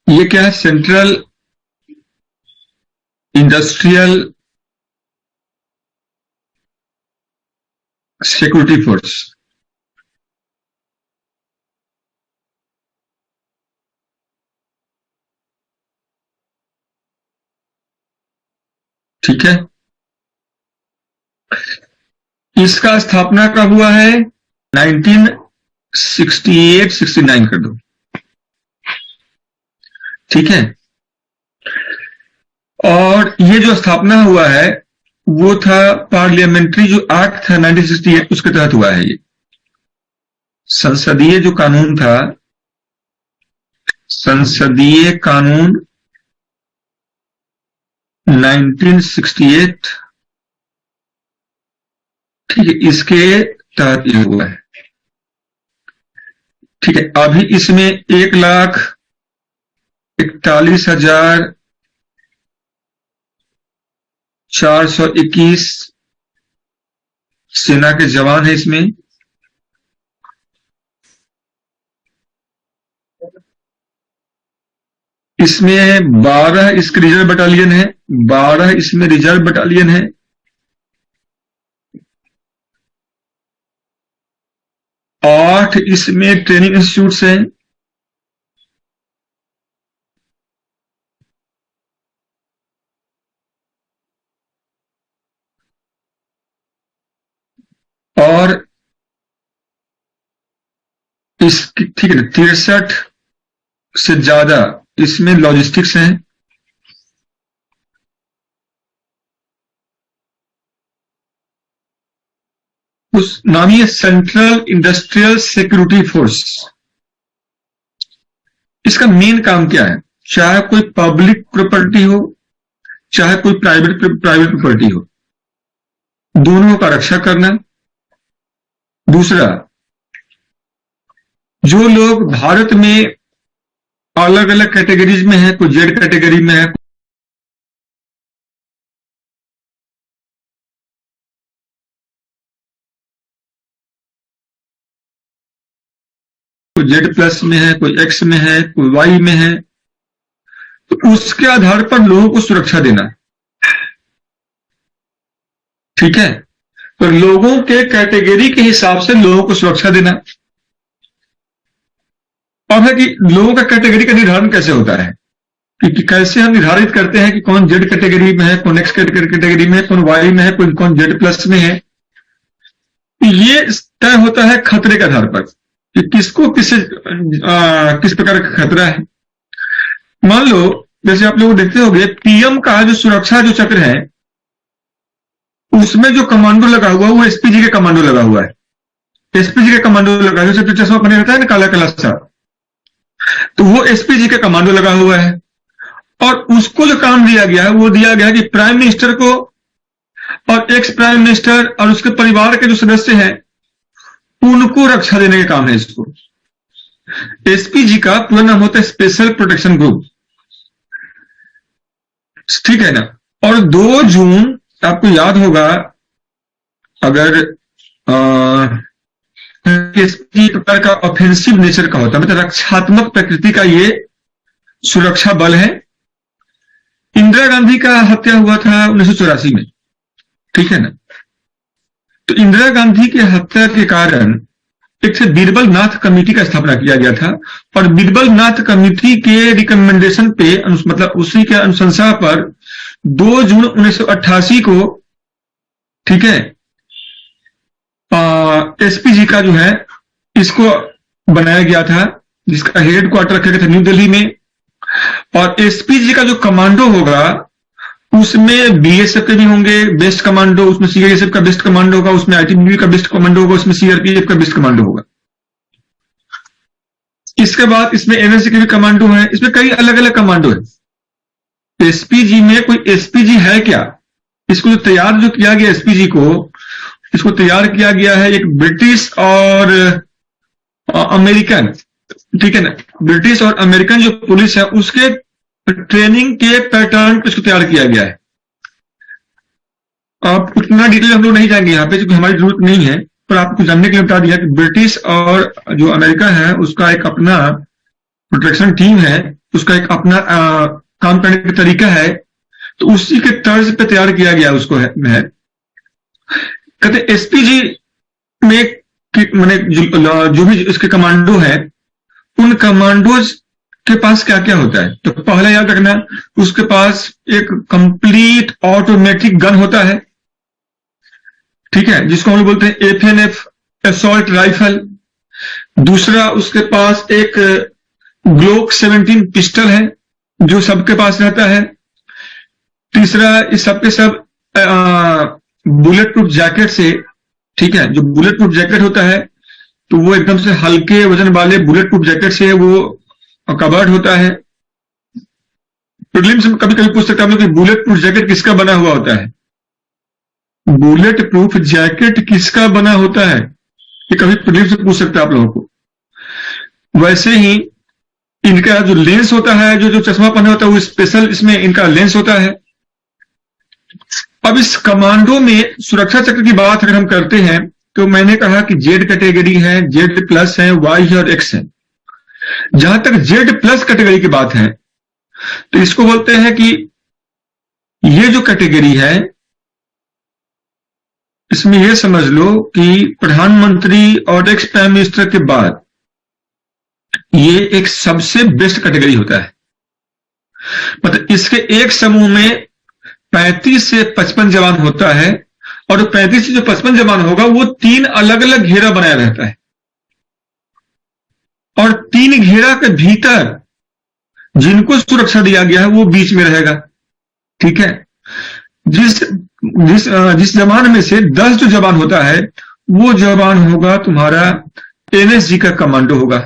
ये क्या है? Central industrial security force. ठीक है, इसका स्थापना कब हुआ है? 1968-69 कर दो। ठीक है, और ये जो स्थापना हुआ है वो था पार्लियामेंट्री जो एक्ट था 1968 उसके तहत हुआ है। ये संसदीय जो कानून था, संसदीय कानून 1968, ठीक है, इसके तहत ये हुआ है। ठीक है, अभी इसमें 1,41,421 सेना के जवान है इसमें। इसमें 12 इसके रिजर्व बटालियन है, 12 इसमें रिजर्व बटालियन है, 8 इसमें ट्रेनिंग इंस्टीट्यूट्स हैं, और इस ठीक है 63 से ज्यादा इसमें लॉजिस्टिक्स हैं। उस नाम ही है सेंट्रल इंडस्ट्रियल सिक्योरिटी फोर्स। इसका मेन काम क्या है? चाहे कोई पब्लिक प्रॉपर्टी हो, चाहे कोई प्राइवेट प्रॉपर्टी हो, दोनों का रक्षा करना। दूसरा, जो लोग भारत में अलग अलग कैटेगरीज में है, कोई जेड कैटेगरी में है, कोई जेड प्लस में है, कोई एक्स में है, कोई वाई में है, तो उसके आधार पर लोगों को सुरक्षा देना। ठीक है, तो लोगों के कैटेगरी के हिसाब से लोगों को सुरक्षा देना। अब है कि लोगों का कैटेगरी का निर्धारण कैसे होता है, कि कैसे हम निर्धारित करते हैं कि कौन जेड कैटेगरी में है, कौन एक्स कैटेगरी में है, कौन वाई में है, कौन जेड प्लस में है। ये तय होता है खतरे के आधार पर कि किसको किस प्रकार का खतरा है। मान लो जैसे आप लोग देखते होंगे पीएम का जो सुरक्षा जो चक्र है उसमें जो कमांडो लगा हुआ है वो एसपीजी के कमांडो लगा हुआ है। एसपीजी के कमांडो लगा हुआ है, चश्मा बने रहता है ना काला काला सा, तो वो एसपीजी के कमांडो लगा हुआ है। और उसको जो काम दिया गया है वो दिया गया है कि प्राइम मिनिस्टर को और एक्स प्राइम मिनिस्टर और उसके परिवार के जो सदस्य हैं उनको रक्षा देने का काम है इसको। एसपीजी का पूरा नाम होता है स्पेशल प्रोटेक्शन ग्रुप। ठीक है ना। और 2 जून आपको याद होगा, अगर किस प्रकार का ऑफेंसिव नेचर का होता है, मतलब रक्षात्मक प्रकृति का ये सुरक्षा बल है। इंदिरा गांधी का हत्या हुआ था 1984 में। ठीक है ना। तो इंदिरा गांधी की हत्या के कारण एक से बीरबल नाथ कमेटी का स्थापना किया गया था, और बीरबल नाथ कमेटी के रिकमेंडेशन पे, मतलब उसी के अनुशंसा पर 2 जून 1988 को, ठीक है, एसपीजी का जो है इसको बनाया गया था, जिसका हेड क्वार्टर रखा गया था न्यू दिल्ली में। और एसपीजी का जो कमांडो होगा उसमें बीएसएफ के भी होंगे बेस्ट कमांडो, उसमें सीआईएसएफ का बेस्ट कमांडो होगा, उसमें आईटीबीपी का बेस्ट कमांडो होगा, उसमें सीआरपीएफ का बेस्ट कमांडो होगा। इसके बाद इसमें एनएसजी के भी कमांडो है, इसमें कई अलग अलग कमांडो है। एसपीजी में कोई एसपीजी है क्या? इसको जो तैयार जो किया गया एसपीजी को, इसको तैयार किया गया है एक ब्रिटिश और अमेरिकन, ठीक है ना, ब्रिटिश और अमेरिकन जो पुलिस है उसके ट्रेनिंग के पैटर्न पर इसको तैयार किया गया है। आप उतना डिटेल हम लोग नहीं जाएंगे यहाँ पे क्योंकि हमारी जरूरत नहीं है, पर आपको जानने के लिए बता दिया कि ब्रिटिश और जो अमेरिका है उसका एक अपना प्रोटेक्शन टीम है, उसका एक अपना काम करने का तरीका है, तो उसी के तर्ज पे तैयार किया गया उसको है। कहते एसपीजी में मैंने जो भी इसके कमांडो है, उन कमांडोज के पास क्या क्या होता है। तो पहला याद रखना, उसके पास एक कंप्लीट ऑटोमेटिक गन होता है, ठीक है, जिसको हम लोग बोलते हैं एफएनएफ असॉल्ट राइफल। दूसरा, उसके पास एक ग्लोक 17 पिस्टल है जो सबके पास रहता है। तीसरा, इस सबके सब बुलेट प्रूफ जैकेट से, ठीक है, जो बुलेट प्रूफ जैकेट होता है तो वो एकदम से हल्के वजन वाले बुलेट प्रूफ जैकेट से वो कवर्ड होता है। प्रीलिम्स में कभी कभी पूछ सकते हैं हम लोग कि बुलेट प्रूफ जैकेट किसका बना हुआ होता है। बुलेट प्रूफ जैकेट किसका बना होता है, ये कभी प्रीलिम्स में पूछ सकते हैं आप लोगों को। वैसे ही इनका जो लेंस होता है, जो जो चश्मा पहना होता है, वो स्पेशल इसमें इनका लेंस होता है। अब इस कमांडो में सुरक्षा चक्र की बात अगर हम करते हैं तो मैंने कहा कि जेड कैटेगरी है, जेड प्लस है, वाई है और एक्स है। जहां तक जेड प्लस कैटेगरी की बात है तो इसको बोलते हैं कि ये जो कैटेगरी है, इसमें यह समझ लो कि प्रधानमंत्री और एक्स प्राइम मिनिस्टर के बाद ये एक सबसे बेस्ट कैटेगरी होता है। मतलब इसके एक समूह में 35 से 55 जवान होता है, और 35 से जो 55 जवान होगा वो 3 अलग अलग घेरा बनाया रहता है, और 3 घेरा के भीतर जिनको सुरक्षा दिया गया है वो बीच में रहेगा, ठीक है। जिस जिस जिस जवान में से 10 जो जवान होता है वो जवान होगा तुम्हारा एनएसजी का कमांडो होगा,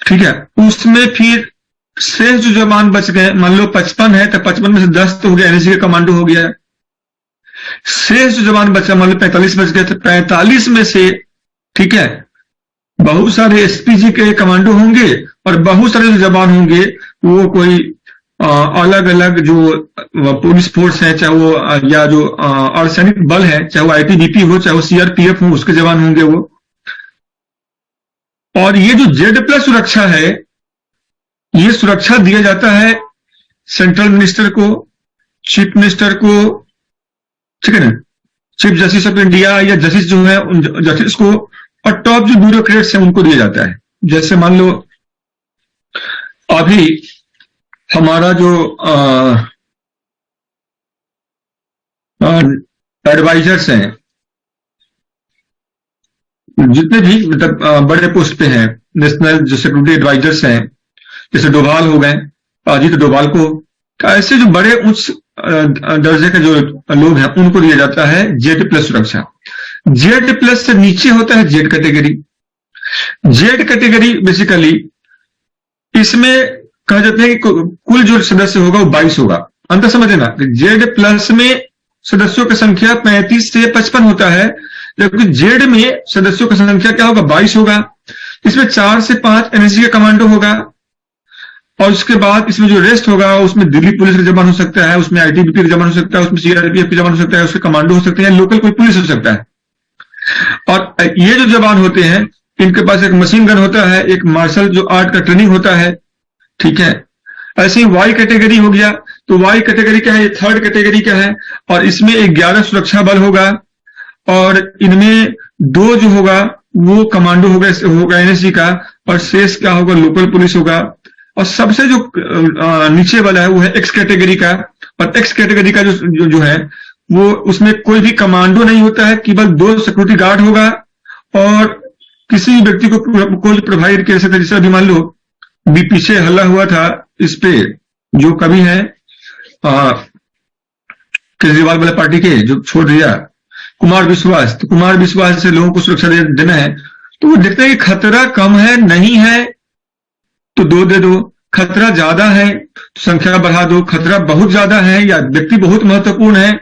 ठीक है। उसमें फिर शेष जो जवान बच गए, मान लो 55 है तो 55 में से 10 तो हो गया एनएसजी का कमांडो हो गया। शेष जो जवान बचा, मान लो 45 बच गए तो 45 में से, ठीक है, बहुत सारे एसपीजी के कमांडो होंगे और बहुत सारे जो जवान होंगे वो कोई अलग अलग जो पुलिस फोर्स है, चाहे वो या जो अर्धसैनिक बल है, चाहे वो आईटीबीपी हो, चाहे वो सीआरपीएफ हो, उसके जवान होंगे वो। और ये जो जेड प्लस सुरक्षा है, ये सुरक्षा दिया जाता है सेंट्रल मिनिस्टर को, चीफ मिनिस्टर को, ठीक है ना, चीफ जस्टिस ऑफ इंडिया या जस्टिस जो है उन जस्टिस को, और टॉप जो ब्यूरोक्रेट्स हैं उनको दिया जाता है। जैसे मान लो अभी हमारा जो एडवाइजर्स हैं, जितने भी मतलब बड़े पोस्ट पे हैं, नेशनल जो सिक्योरिटी एडवाइजर्स हैं, जैसे डोभाल हो गए, अजीत डोभाल को, ऐसे जो बड़े उच्च दर्जे के जो लोग हैं उनको दिया जाता है जेड प्लस सुरक्षा। जेड प्लस से नीचे होता है Z category. Z category basically इसमें कहा जाता है कि कुल जो सदस्य होगा वो 22 होगा। अंतर समझे ना, जेड प्लस में सदस्यों की संख्या 35 से 55 होता है, जबकि जेड में सदस्यों की संख्या क्या होगा, 22 होगा। इसमें 4 से 5 एनएसजी का कमांडो होगा, और उसके बाद इसमें जो रेस्ट होगा उसमें दिल्ली पुलिस का जवान हो सकता है, उसमें आईटीबीपी का जवान हो सकता है, उसमें सीआरपीएफ का जवान हो सकता है, उसके कमांडो हो सकते हैं, लोकल कोई पुलिस हो सकता है। और ये जो जवान होते हैं इनके पास एक मशीन गन होता है, एक मार्शल जो आर्ट का ट्रेनिंग होता है, ठीक है। ऐसे ही वाई कैटेगरी हो गया, तो वाई कैटेगरी क्या है, ये थर्ड कैटेगरी का है, और इसमें 11 सुरक्षा बल होगा, और इनमें 2 जो होगा वो कमांडो होगा एनएसजी का, और शेष क्या होगा, लोकल पुलिस होगा। और सबसे जो नीचे वाला है वो है एक्स कैटेगरी का, और एक्स कैटेगरी का जो है वो उसमें कोई भी कमांडो नहीं होता है, केवल 2 सिक्योरिटी गार्ड होगा, और किसी व्यक्ति को कोई प्रोवाइड कर सकता है। जैसे अभी मान लो भी पीछे हल्ला हुआ था इस पे, जो कभी है केजरीवाल वाला पार्टी के जो छोड़ दिया कुमार विश्वास, तो कुमार विश्वास से लोगों को सुरक्षा देना है, तो वो देखते हैं कि खतरा कम है, नहीं है तो 2 दे दो, खतरा ज्यादा है तो संख्या बढ़ा दो, खतरा बहुत ज्यादा है या व्यक्ति बहुत महत्वपूर्ण है,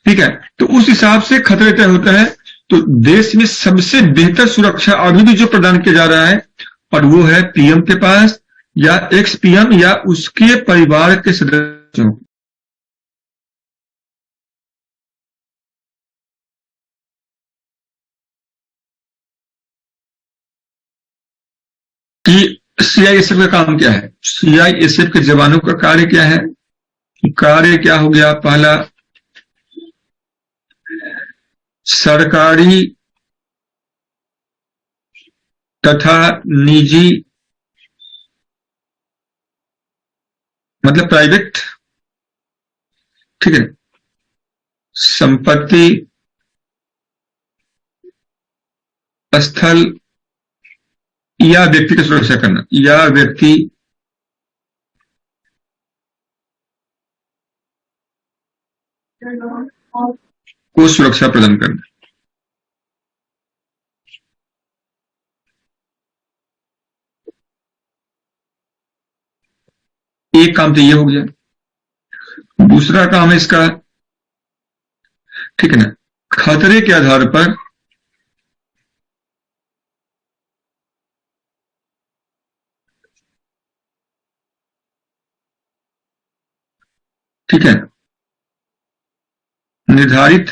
ठीक है, तो उस हिसाब से खतरे तय होता है। तो देश में सबसे बेहतर सुरक्षा अभी भी जो प्रदान किया जा रहा है, और वो है पीएम के पास या एक्स पीएम या उसके परिवार के सदस्यों की सीआईएसएफ का काम क्या है? सीआईएसएफ के जवानों का कार्य क्या है? कार्य क्या हो गया? पहला, सरकारी तथा निजी, मतलब प्राइवेट, ठीक है, संपत्ति, स्थल या व्यक्ति की सुरक्षा करना, या व्यक्ति को सुरक्षा प्रदान करना। एक काम तो ये हो गया। दूसरा काम है इसका, ठीक है ना, खतरे के आधार पर ठीक है, निर्धारित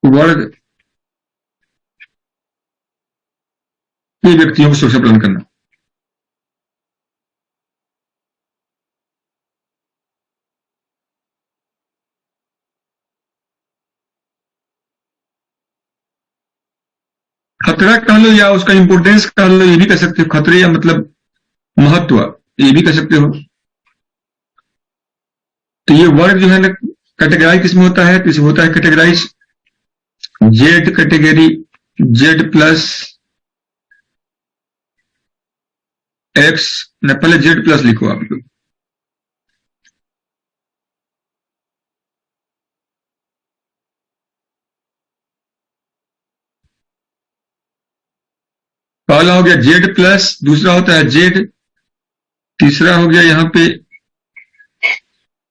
वर्ग के व्यक्तियों को सुरक्षा प्रदान करना। खतरा कह लो या उसका इंपोर्टेंस कह लो, ये भी कह सकते हो। खतरे या मतलब महत्व, ये भी कह सकते हो। तो ये वर्ग जो है ना, कैटेगराइज किसमें होता है? किसमें होता है categorise? Z category, Z plus X, न पहले जेड प्लस लिखो आप लोग। पहला हो गया जेड प्लस, दूसरा होता है जेड, तीसरा हो गया यहाँ पे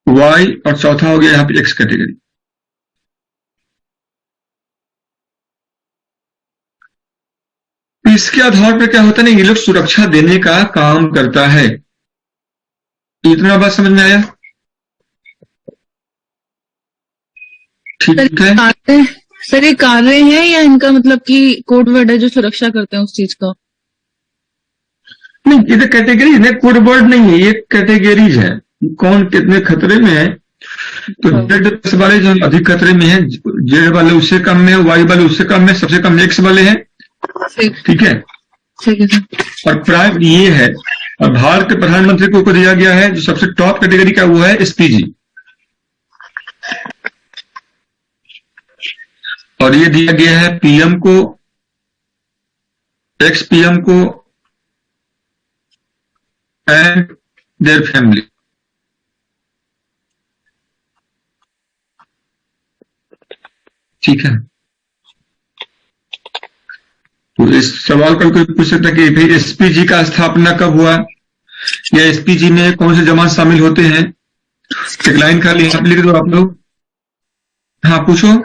वाई, और चौथा हो गया यहाँ पे एक्स कैटेगरी। इसके आधार पर क्या होता है ना, ये लोग सुरक्षा देने का काम करता है। इतना बात समझ में आया? ठीक है सर, ये कार्य है या इनका मतलब कि कोड वर्ड है जो सुरक्षा करते हैं उस चीज का? नहीं, ये तो कैटेगरी है ना, कोड वर्ड नहीं है, ये कैटेगरीज है। कौन कितने खतरे में है? तो जेड प्लस वाले जो अधिक खतरे में है, जेड वाले उससे कम में, वाई वाले उससे कम में, सबसे कम एक्स वाले हैं। ठीक है, ठीक है सर। और प्राइम ये है, और भारत के प्रधानमंत्री को दिया गया है जो सबसे टॉप कैटेगरी का, वो है एसपीजी। और ये दिया गया है पीएम को, एक्स पीएम को एंड देयर फैमिली। ठीक है, तो इस सवाल का कोई पूछ सकता है कि भाई एसपीजी का स्थापना कब हुआ, या एसपीजी में कौन से जवान शामिल होते हैं? एक लाइन खाली यहाँ लिख दो आप लोग। हाँ, पूछो,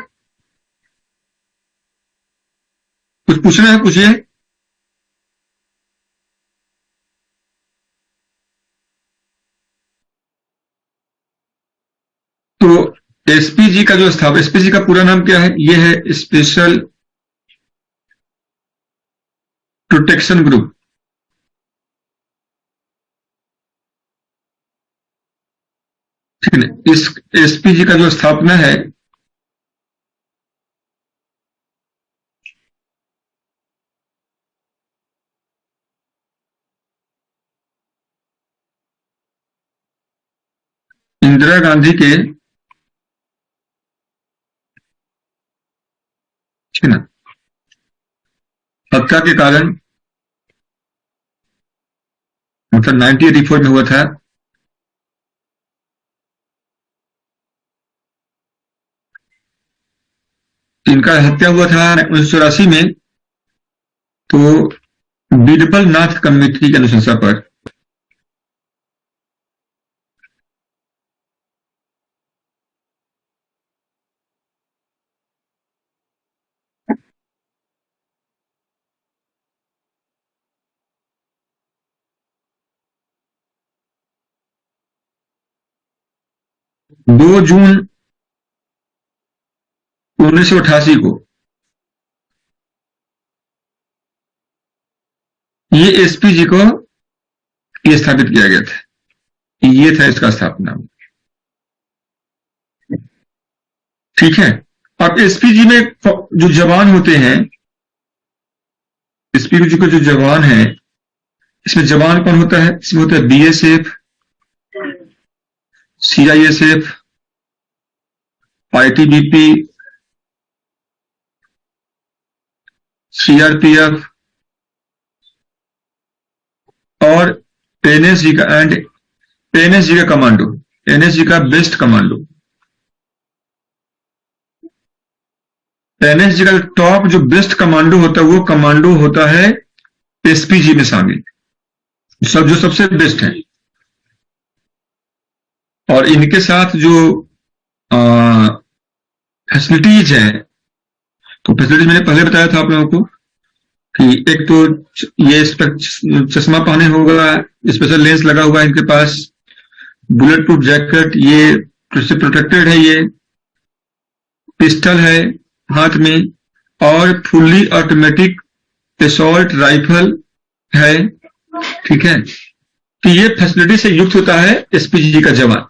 कुछ पूछना है पूछिए। तो एसपीजी का जो स्थापना, एसपीजी का पूरा नाम क्या है? ये है स्पेशल प्रोटेक्शन ग्रुप। ठीक है, इस एसपीजी का जो स्थापना है इंदिरा गांधी के, ठीक है ना, हत्या के कारण, मतलब 1984 में हुआ था। इनका हत्या हुआ था 1984 में, तो बीरबल नाथ कमेटी की अनुशंसा पर। दो जून 1988 को ये एसपीजी को ये स्थापित किया गया था, ये था इसका स्थापना। ठीक है। अब एसपीजी में जो जवान होते हैं, एसपीजी के जो जवान हैं, इसमें जवान कौन होता है? इसमें होता है बीएसएफ, सीआईएसएफ, आईटीबीपी, सीआरपीएफ और एनएसजी का कमांडो, एनएसजी का बेस्ट कमांडो। एनएसजी का टॉप जो बेस्ट कमांडो होता है, वो कमांडो होता है एसपीजी में शामिल, जो सबसे बेस्ट है। और इनके साथ जो फैसिलिटीज हैं, तो फैसिलिटीज मैंने पहले बताया था आप लोगों को कि एक तो ये चश्मा पहने होगा, स्पेशल लेंस लगा हुआ है इनके पास, बुलेट प्रूफ जैकेट, ये प्रोटेक्टेड है, ये पिस्टल है हाथ में, और फुल्ली ऑटोमेटिक असॉल्ट राइफल है। ठीक है। तो ये फैसिलिटी से युक्त होता है एसपीजी का जवान।